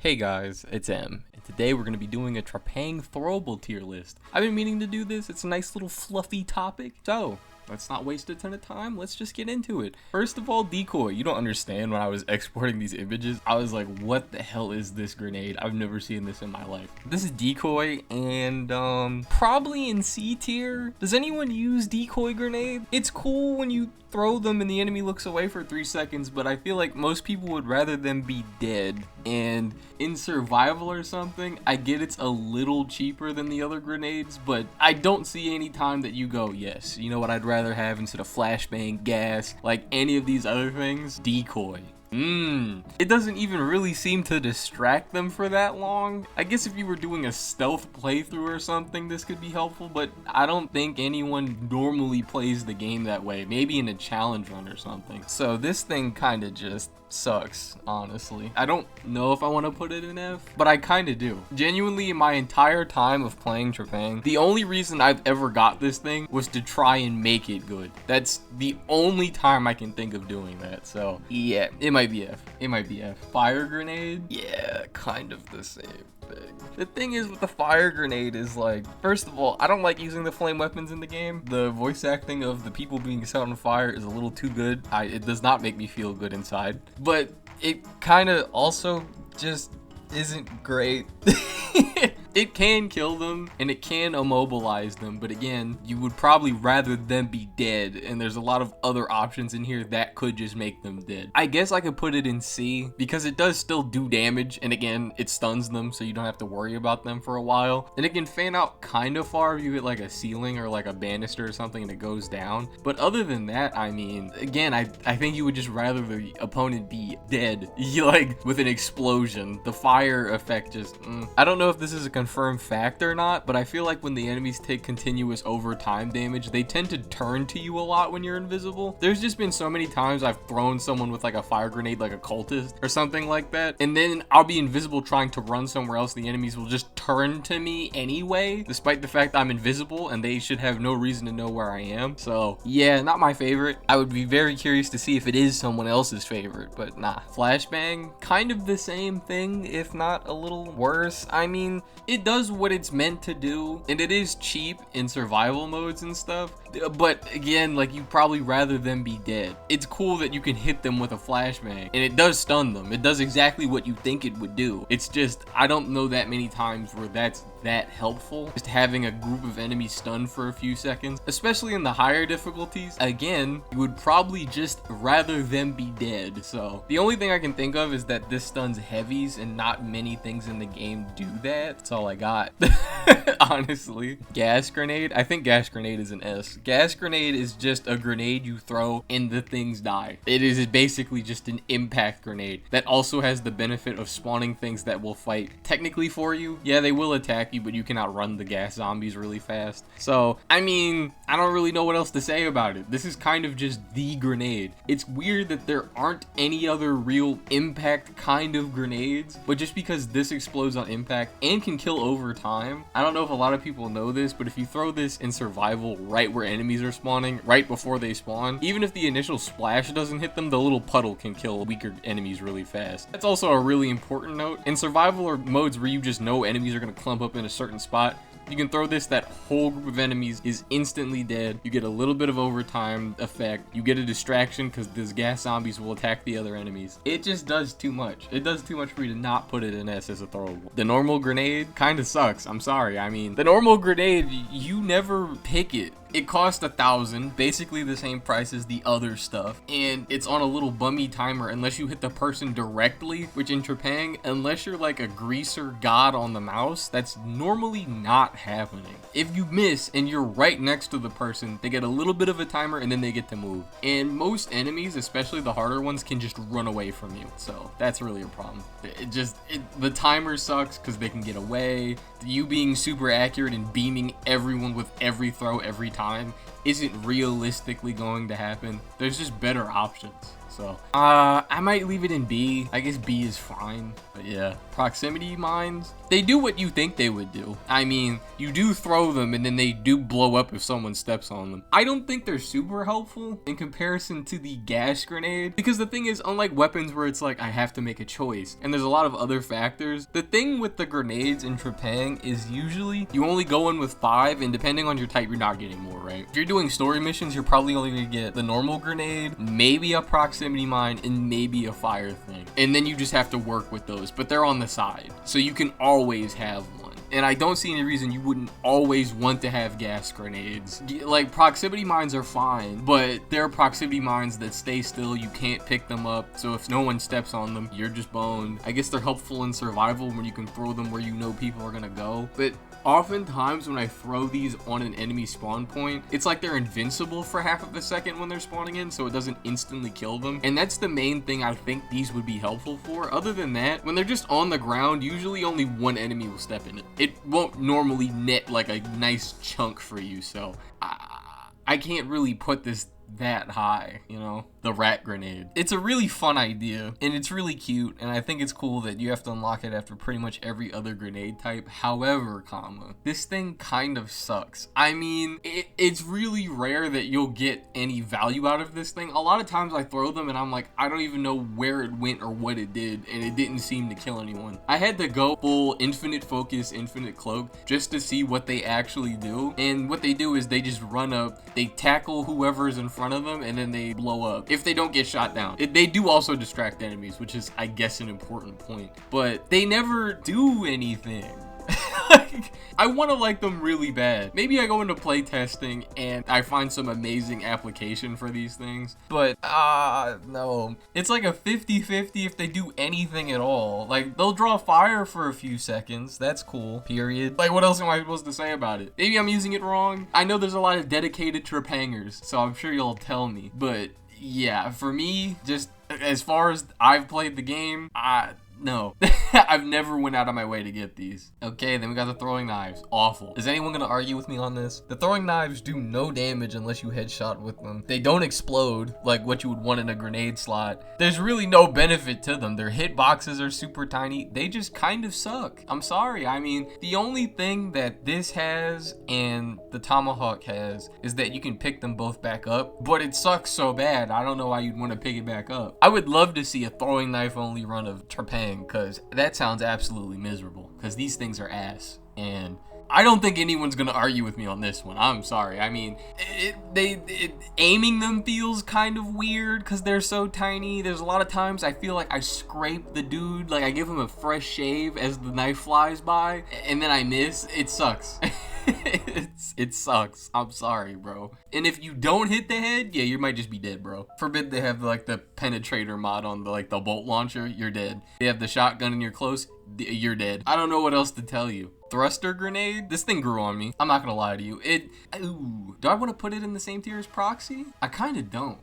Hey guys, it's M, and today we're going to be doing a Trepang Throwable tier list. I've been meaning to do this, it's a nice little fluffy topic, so let's not waste a ton of time, let's just get into it. First of all, decoy. You don't understand, when I was exporting these images, I was like, what the hell is this grenade? I've never seen this in my life. This is decoy, and probably in C tier. Does anyone use decoy grenade? It's cool when you throw them and the enemy looks away for 3 seconds, but I feel like most people would rather them be dead. And in survival or something, I get it's a little cheaper than the other grenades, but I don't see any time that you go, yes, you know what I'd rather have instead of flashbang, gas, like any of these other things? Decoy. It doesn't even really seem to distract them for that long. I guess if you were doing a stealth playthrough or something, this could be helpful, but I don't think anyone normally plays the game that way. Maybe in a challenge run or something. So this thing kind of just sucks, honestly. I don't know if I want to put it in F, but I kind of do. Genuinely, in my entire time of playing Trepang, the only reason I've ever got this thing was to try and make it good. That's the only time I can think of doing that. So yeah, it might be F. It might be F. Fire grenade? Yeah, kind of the same thing. The thing is with the fire grenade is like, first of all, I don't like using the flame weapons in the game. The voice acting of the people being set on fire is a little too good. It does not make me feel good inside, but it kind of also just isn't great. It can kill them and it can immobilize them, but again, you would probably rather them be dead, and there's a lot of other options in here that could just make them dead. I guess I could put it in C because it does still do damage, and again, it stuns them so you don't have to worry about them for a while, and it can fan out kind of far if you hit like a ceiling or like a banister or something and it goes down. But other than that, I mean, again, I think you would just rather the opponent be dead, like with an explosion. The fire effect just I don't know if this is a confirmed fact or not, but I feel like when the enemies take continuous overtime damage, they tend to turn to you a lot when you're invisible. There's just been so many times I've thrown someone with like a fire grenade, like a cultist or something like that, and then I'll be invisible trying to run somewhere else. The enemies will just turn to me anyway, despite the fact I'm invisible, and they should have no reason to know where I am. So yeah, not my favorite. I would be very curious to see if it is someone else's favorite, but nah. Flashbang, kind of the same thing, if not a little worse. I mean, it does what it's meant to do, and it is cheap in survival modes and stuff, but again, like, you'd probably rather them be dead. It's cool that you can hit them with a flashbang, and it does stun them. It does exactly what you think it would do. It's just, I don't know that many times where that's that helpful, just having a group of enemies stunned for a few seconds, especially in the higher difficulties. Again, you would probably just rather them be dead. So the only thing I can think of is that this stuns heavies, and not many things in the game do that. That's all I got. Honestly. Gas grenade? I think gas grenade is an S. Gas grenade is just a grenade you throw and the things die. It is basically just an impact grenade that also has the benefit of spawning things that will fight technically for you. Yeah, they will attack you, but you can outrun the gas zombies really fast. So, I mean, I don't really know what else to say about it. This is kind of just the grenade. It's weird that there aren't any other real impact kind of grenades, but just because this explodes on impact and can kill over time, I don't know if a lot of people know this, but if you throw this in survival right where enemies are spawning, right before they spawn, even if the initial splash doesn't hit them, the little puddle can kill weaker enemies really fast. That's also a really important note. In survival or modes where you just know enemies are going to clump up in a certain spot, you can throw this, that whole group of enemies is instantly dead. You get a little bit of overtime effect. You get a distraction because these gas zombies will attack the other enemies. It just does too much. It does too much for you to not put it in S as a throwable. The normal grenade kind of sucks. I'm sorry. I mean, the normal grenade, you never pick it. It costs 1,000, basically the same price as the other stuff, and it's on a little bummy timer unless you hit the person directly, which in Trepang, unless you're like a greaser god on the mouse, that's normally not happening. If you miss and you're right next to the person, they get a little bit of a timer and then they get to move. And most enemies, especially the harder ones, can just run away from you, so that's really a problem. The timer sucks because they can get away. You being super accurate and beaming everyone with every throw every time isn't realistically going to happen. There's just better options. So I might leave it in B. I guess B is fine, but yeah. Proximity mines, they do what you think they would do. I mean, you do throw them and then they do blow up if someone steps on them. I don't think they're super helpful in comparison to the gas grenade, because the thing is, unlike weapons where it's like I have to make a choice and there's a lot of other factors, the thing with the grenades in Trepang is usually you only go in with 5, and depending on your type, you're not getting more, right? If you're doing story missions, you're probably only gonna get the normal grenade, maybe a proximity mine, and maybe a fire thing. And then you just have to work with those, but they're on the side, so you can always have one. And I don't see any reason you wouldn't always want to have gas grenades. Like, proximity mines are fine, but there are proximity mines that stay still. You can't pick them up, so if no one steps on them, you're just boned. I guess they're helpful in survival when you can throw them where you know people are gonna go. But oftentimes when I throw these on an enemy spawn point, it's like they're invincible for half of a second when they're spawning in, so it doesn't instantly kill them. And that's the main thing I think these would be helpful for. Other than that, when they're just on the ground, usually only one enemy will step in it. It won't normally net like a nice chunk for you, so I can't really put this that high, you know? The rat grenade. It's a really fun idea, and it's really cute, and I think it's cool that you have to unlock it after pretty much every other grenade type. However, this thing kind of sucks. I mean, it's really rare that you'll get any value out of this thing. A lot of times I throw them and I'm like, I don't even know where it went or what it did, and it didn't seem to kill anyone. I had to go full infinite focus, infinite cloak, just to see what they actually do. And what they do is they just run up, they tackle whoever's in front of them, and then they blow up if they don't get shot down. They do also distract enemies, which is, I guess, an important point, but they never do anything. I want to like them really bad. Maybe I go into playtesting and I find some amazing application for these things, but no. It's like a 50-50 if they do anything at all. Like, they'll draw fire for a few seconds. That's cool, period. Like, what else am I supposed to say about it? Maybe I'm using it wrong. I know there's a lot of dedicated Trepangers, so I'm sure you'll tell me, but yeah, for me, just as far as I've played the game, no. I've never went out of my way to get these. Okay, then we got the throwing knives. Awful. Is anyone gonna argue with me on this? The throwing knives do no damage unless you headshot with them. They don't explode like what you would want in a grenade slot. There's really no benefit to them. Their hitboxes are super tiny. They just kind of suck. I'm sorry. I mean, the only thing that this has and the tomahawk has is that you can pick them both back up, but it sucks so bad. I don't know why you'd want to pick it back up. I would love to see a throwing knife only run of Trepang, because that sounds absolutely miserable, because these things are ass, and I don't think anyone's gonna argue with me on this one. I'm sorry. I mean, aiming them feels kind of weird because they're so tiny. There's a lot of times I feel like I scrape the dude, like I give him a fresh shave as the knife flies by, and then I miss. It sucks. It sucks. I'm sorry, bro. And if you don't hit the head, yeah, you might just be dead, bro. Forbid they have like the penetrator mod on the the bolt launcher, you're dead. They have the shotgun and you're close, you're dead. I don't know what else to tell you. Thruster grenade, this thing grew on me. I'm not gonna lie to you. Do I want to put it in the same tier as proxy? I kind of don't.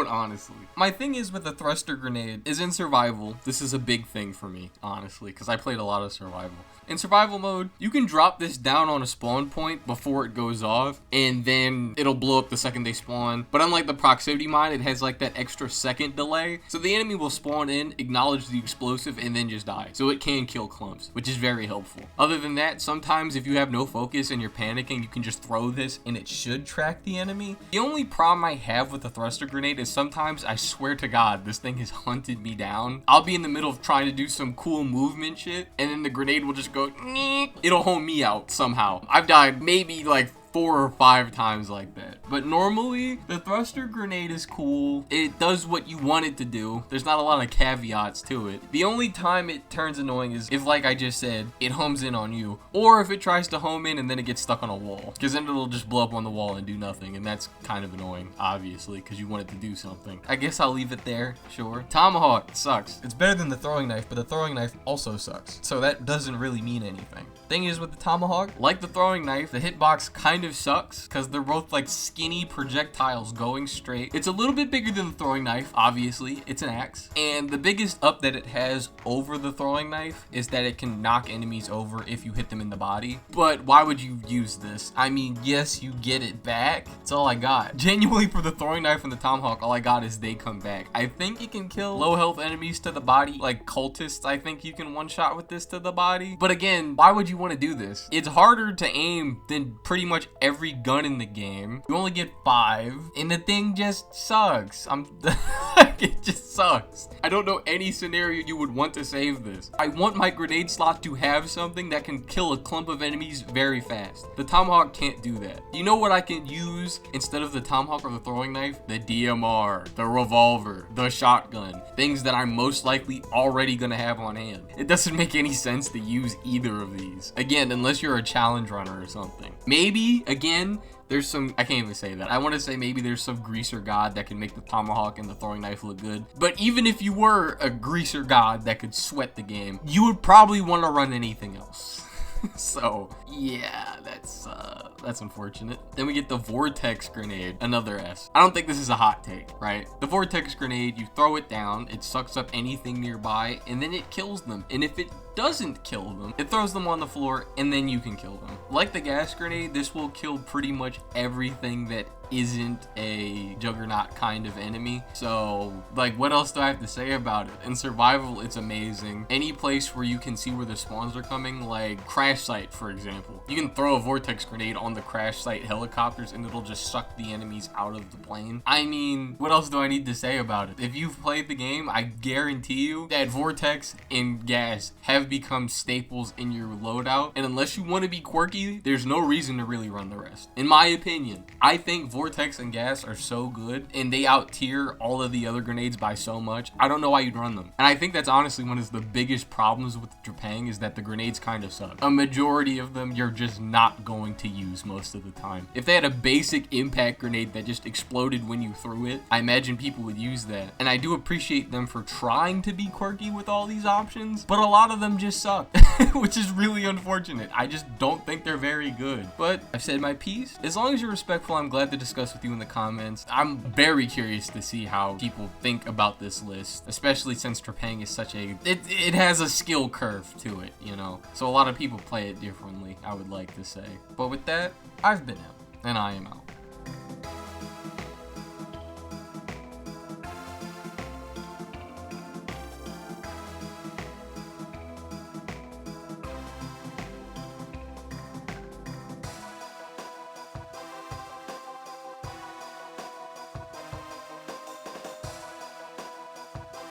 Honestly. My thing is with the thruster grenade is in survival. This is a big thing for me, honestly, because I played a lot of survival. In survival mode, you can drop this down on a spawn point before it goes off, and then it'll blow up the second they spawn. But unlike the proximity mine, it has like that extra second delay. So the enemy will spawn in, acknowledge the explosive, and then just die. So it can kill clumps, which is very helpful. Other than that, sometimes if you have no focus and you're panicking, you can just throw this and it should track the enemy. The only problem I have with the thruster grenade is sometimes, I swear to God, this thing has hunted me down. I'll be in the middle of trying to do some cool movement shit, and then the grenade will just go, it'll home me out somehow. I've died maybe like 4 or 5 times like that. But normally, the thruster grenade is cool. It does what you want it to do. There's not a lot of caveats to it. The only time it turns annoying is if, like I just said, it homes in on you, or if it tries to home in and then it gets stuck on a wall, because then it'll just blow up on the wall and do nothing, and that's kind of annoying, obviously, because you want it to do something. I guess I'll leave it there, sure. Tomahawk sucks. It's better than the throwing knife, but the throwing knife also sucks, so that doesn't really mean anything. Thing is with the tomahawk, like the throwing knife, the hitbox kind of sucks because they're both like skinny projectiles going straight. It's a little bit bigger than the throwing knife, obviously. It's an axe. And the biggest up that it has over the throwing knife is that it can knock enemies over if you hit them in the body. But why would you use this? I mean, yes, you get it back. That's all I got. Genuinely, for the throwing knife and the tomahawk, all I got is they come back. I think you can kill low health enemies to the body, like cultists. I think you can one-shot with this to the body. But again, why would you want to do this? It's harder to aim than pretty much every gun in the game. You only get 5, and the thing just sucks. It just sucks. I don't know any scenario you would want to save this. I want my grenade slot to have something that can kill a clump of enemies very fast. The tomahawk can't do that. You know what I can use instead of the tomahawk or the throwing knife? The DMR, the revolver, the shotgun. Things that I'm most likely already gonna have on hand. It doesn't make any sense to use either of these. Again, unless you're a challenge runner or something. Maybe, again, there's some, I can't even say that. I want to say maybe there's some greaser god that can make the tomahawk and the throwing knife look good. But even if you were a greaser god that could sweat the game, you would probably want to run anything else. So yeah, that's unfortunate. Then we get the vortex grenade, another S. I don't think this is a hot take, right? The vortex grenade, you throw it down, it sucks up anything nearby, and then it kills them. And if it doesn't kill them, it throws them on the floor, and then you can kill them. Like the gas grenade, this will kill pretty much everything that isn't a juggernaut kind of enemy. So like, what else do I have to say about it? In survival, it's amazing. Any place where you can see where the spawns are coming, like crash site, for example, you can throw a vortex grenade on the crash site helicopters and it'll just suck the enemies out of the plane. I mean, what else do I need to say about it? If you've played the game, I guarantee you that vortex and gas have become staples in your loadout, and unless you want to be quirky, there's no reason to really run the rest. In my opinion, I think vortex and gas are so good and they out tier all of the other grenades by so much. I don't know why you'd run them. And I think that's honestly one of the biggest problems with Trepang, is that the grenades kind of suck. A majority of them you're just not going to use most of the time. If they had a basic impact grenade that just exploded when you threw it, I imagine people would use that. And I do appreciate them for trying to be quirky with all these options, but a lot of them just suck, which is really unfortunate. I just don't think they're very good. But I've said my piece. As long as you're respectful, I'm glad to discuss with you in the comments. I'm very curious to see how people think about this list, especially since Trepang is such a, it has a skill curve to it, you know? So a lot of people play it differently, I would like to say. But with that, I've been out, and I am out.